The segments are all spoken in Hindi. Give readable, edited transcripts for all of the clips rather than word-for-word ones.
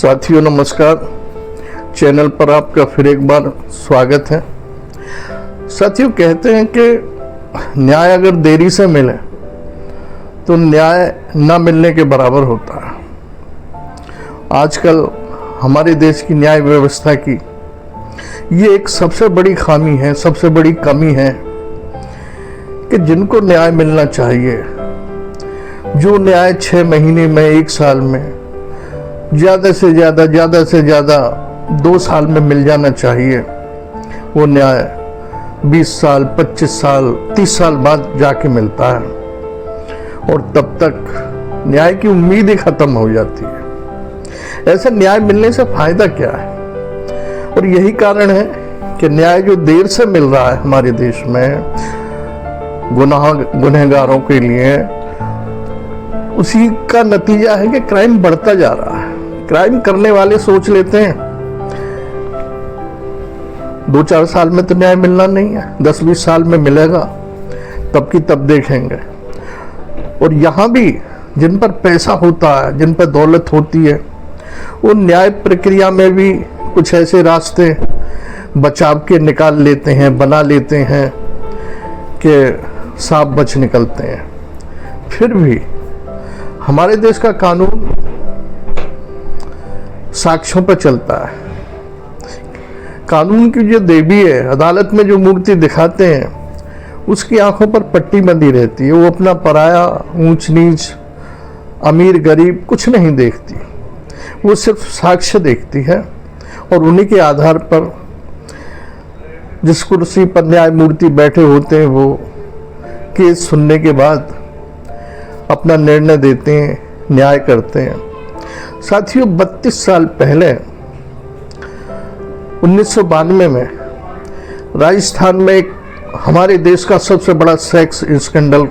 साथियों नमस्कार, चैनल पर आपका फिर एक बार स्वागत है। साथियों, कहते हैं कि न्याय अगर देरी से मिले तो न्याय ना मिलने के बराबर होता है। आजकल हमारे देश की न्याय व्यवस्था की ये एक सबसे बड़ी खामी है, सबसे बड़ी कमी है कि जिनको न्याय मिलना चाहिए, जो न्याय 6 महीने में, 1 साल में, ज़्यादा से ज़्यादा 2 साल में मिल जाना चाहिए, वो न्याय 20 साल, 25 साल, 30 साल बाद जाके मिलता है और तब तक न्याय की उम्मीद ही खत्म हो जाती है। ऐसे न्याय मिलने से फायदा क्या है? और यही कारण है कि न्याय जो देर से मिल रहा है हमारे देश में गुनहगारों के लिए, उसी का नतीजा है कि क्राइम बढ़ता जा रहा है। क्राइम करने वाले सोच लेते हैं 2-4 साल में तो न्याय मिलना नहीं है, 10-20 साल में मिलेगा, तब की तब देखेंगे। और यहाँ भी जिन पर पैसा होता है, जिन पर दौलत होती है, वो न्याय प्रक्रिया में भी कुछ ऐसे रास्ते बचाव के निकाल लेते हैं, बना लेते हैं कि सांप बच निकलते हैं। फिर भी हमारे देश का कानून साक्ष्यों पर चलता है। कानून की जो देवी है, अदालत में जो मूर्ति दिखाते हैं, उसकी आंखों पर पट्टी बंधी रहती है। वो अपना पराया, ऊंच नीच, अमीर गरीब कुछ नहीं देखती, वो सिर्फ साक्ष्य देखती है। और उन्हीं के आधार पर जिस कुर्सी पर न्यायमूर्ति बैठे होते हैं, वो केस सुनने के बाद अपना निर्णय देते हैं, न्याय करते हैं। साथियों, 32 साल पहले 1992 में राजस्थान में एक हमारे देश का सबसे बड़ा सेक्स स्कैंडल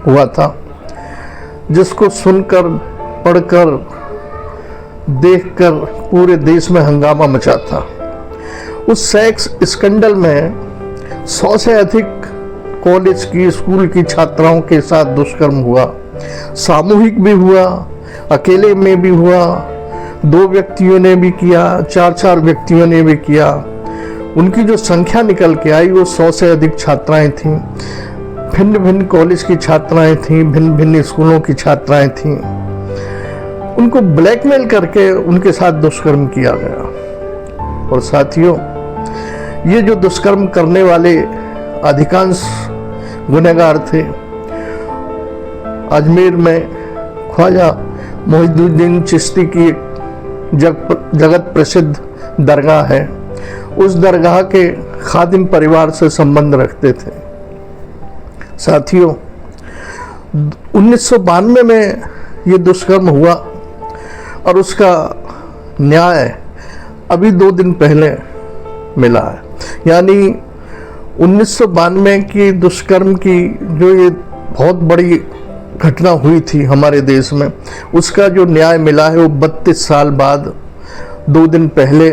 हुआ था, जिसको सुनकर, पढ़कर, देखकर पूरे देश में हंगामा मचा था। उस सेक्स स्कैंडल में 100 से अधिक कॉलेज की, स्कूल की छात्राओं के साथ दुष्कर्म हुआ। सामूहिक भी हुआ, अकेले में भी हुआ, 2 व्यक्तियों ने भी किया, 4-4 व्यक्तियों ने भी किया। उनकी जो संख्या निकल के आई वो 100 से अधिक छात्राएं थीं। भिन्न भिन्न कॉलेज की छात्राएं थीं, भिन्न भिन्न स्कूलों की छात्राएं थीं। उनको ब्लैकमेल करके उनके साथ दुष्कर्म किया गया। और साथियों, ये जो दुष्कर्म करने वाले अधिकांश गुनहगार थे, अजमेर में ख्वाजा मोहिउद्दीन चिश्ती की एक जगत प्रसिद्ध दरगाह है, उस दरगाह के खादिम परिवार से संबंध रखते थे। साथियों, 1992 में ये दुष्कर्म हुआ और उसका न्याय अभी 2 दिन पहले मिला है। यानी 1992 की दुष्कर्म की जो ये बहुत बड़ी घटना हुई थी हमारे देश में, उसका जो न्याय मिला है वो 32 साल बाद 2 दिन पहले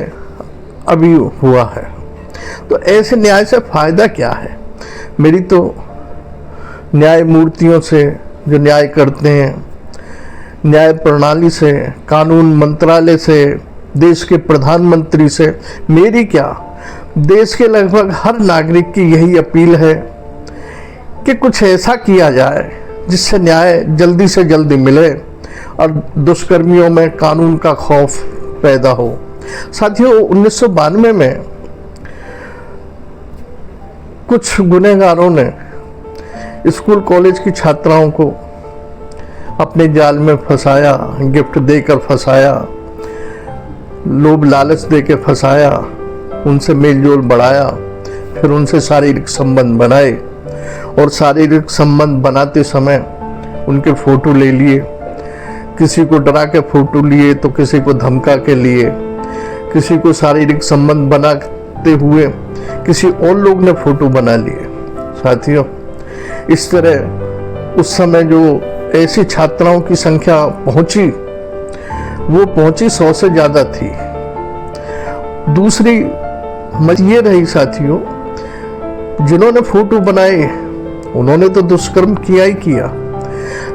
अभी हुआ है। तो ऐसे न्याय से फायदा क्या है? मेरी तो न्यायमूर्तियों से जो न्याय करते हैं, न्याय प्रणाली से, कानून मंत्रालय से, देश के प्रधानमंत्री से, मेरी क्या, देश के लगभग हर नागरिक की यही अपील है कि कुछ ऐसा किया जाए जिससे न्याय जल्दी से जल्दी मिले और दुष्कर्मियों में कानून का खौफ पैदा हो। साथियों, 1992 में कुछ गुनहगारों ने स्कूल कॉलेज की छात्राओं को अपने जाल में फंसाया, गिफ्ट देकर फंसाया, लोभ लालच देकर फंसाया, उनसे मेलजोल बढ़ाया, फिर उनसे शारीरिक संबंध बनाए और शारीरिक संबंध बनाते समय उनके फोटो ले लिए। किसी को डरा के फोटो लिए तो किसी को धमका के लिए, किसी को शारीरिक संबंध बनाते हुए किसी और लोग ने फोटो बना लिए। साथियों, इस तरह उस समय जो ऐसी छात्राओं की संख्या पहुंची, वो पहुंची 100 से ज़्यादा थी। दूसरी मज़ा ये रही साथियों, जिन्होंने फोटो बनाए उन्होंने तो दुष्कर्म किया ही किया,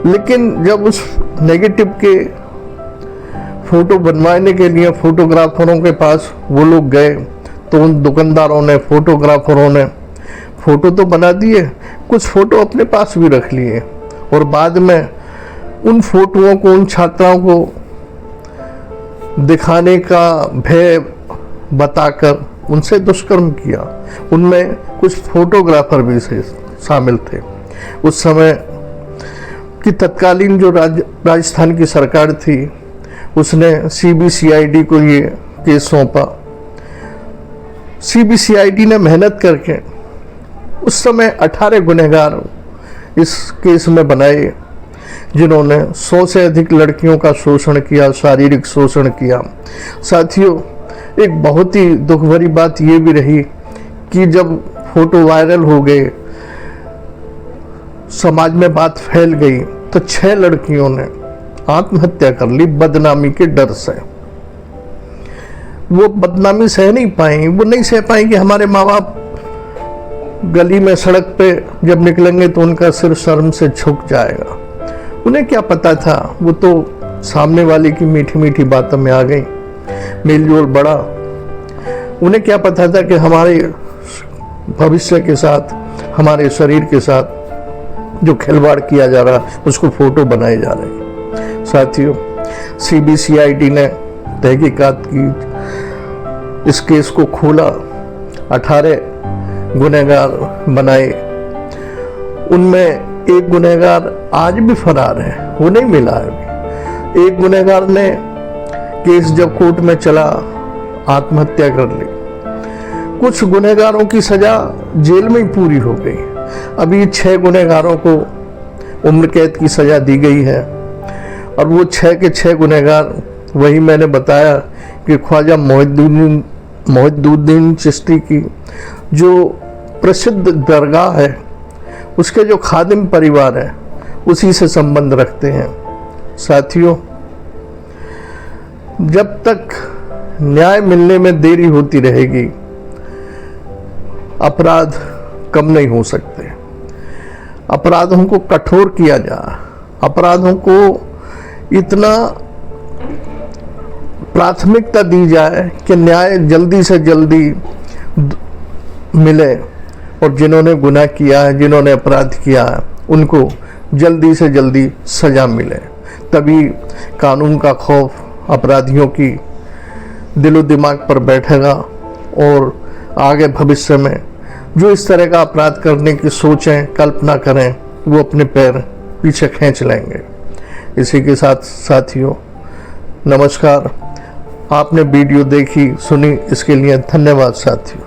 लेकिन जब उस नेगेटिव के फोटो बनवाने के लिए फोटोग्राफरों के पास वो लोग गए तो उन दुकानदारों ने, फोटोग्राफरों ने फ़ोटो तो बना दिए, कुछ फ़ोटो अपने पास भी रख लिए और बाद में उन फोटोओं को उन छात्राओं को दिखाने का भय बताकर उनसे दुष्कर्म किया। उनमें कुछ फोटोग्राफर भी शामिल थे। उस समय की तत्कालीन जो राजस्थान की सरकार थी उसने CBCID को ये केस सौंपा। CBCID ने मेहनत करके उस समय 18 गुनहगार इस केस में बनाए जिन्होंने 100 से अधिक लड़कियों का शोषण किया, शारीरिक शोषण किया। साथियों, एक बहुत ही दुख भरी बात ये भी रही कि जब फोटो वायरल हो गए, समाज में बात फैल गई, तो 6 लड़कियों ने आत्महत्या कर ली बदनामी के डर से। वो बदनामी सह नहीं पाई, वो नहीं सह पाई कि हमारे माँ बाप गली में, सड़क पे जब निकलेंगे तो उनका सिर शर्म से झुक जाएगा। उन्हें क्या पता था, वो तो सामने वाले की मीठी मीठी बातों में आ गई, मेलजोल बढ़ा। उन्हें क्या पता था कि हमारे भविष्य के साथ, हमारे शरीर के साथ जो खिलवाड़ किया जा रहा, उसको फोटो बनाए जा रहे। साथियों, CBCID ने तहकीकात की, इस केस को खोला, 18 गुनहगार बनाए। उनमें एक गुनहगार आज भी फरार है, वो नहीं मिला है अभी। एक गुनहगार ने केस जब कोर्ट में चला आत्महत्या कर ली। कुछ गुनहगारों की सजा जेल में ही पूरी हो गई। अभी 6 गुनहगारों को उम्र कैद की सजा दी गई है और वो 6 के 6 गुनहगार, वही मैंने बताया कि ख्वाजा मोहिउद्दीन चिश्ती की जो प्रसिद्ध दरगाह है, उसके जो खादिम परिवार है, उसी से संबंध रखते हैं। साथियों, जब तक न्याय मिलने में देरी होती रहेगी, अपराध कम नहीं हो सकते। अपराधों को कठोर किया जाए, अपराधों को इतना प्राथमिकता दी जाए कि न्याय जल्दी से जल्दी मिले और जिन्होंने गुनाह किया है, जिन्होंने अपराध किया है, उनको जल्दी से जल्दी सजा मिले। तभी कानून का खौफ अपराधियों की दिलो दिमाग पर बैठेगा और आगे भविष्य में जो इस तरह का अपराध करने की सोचें, कल्पना करें, वो अपने पैर पीछे खींच लेंगे। इसी के साथ साथियों, नमस्कार। आपने वीडियो देखी, सुनी, इसके लिए धन्यवाद साथियों।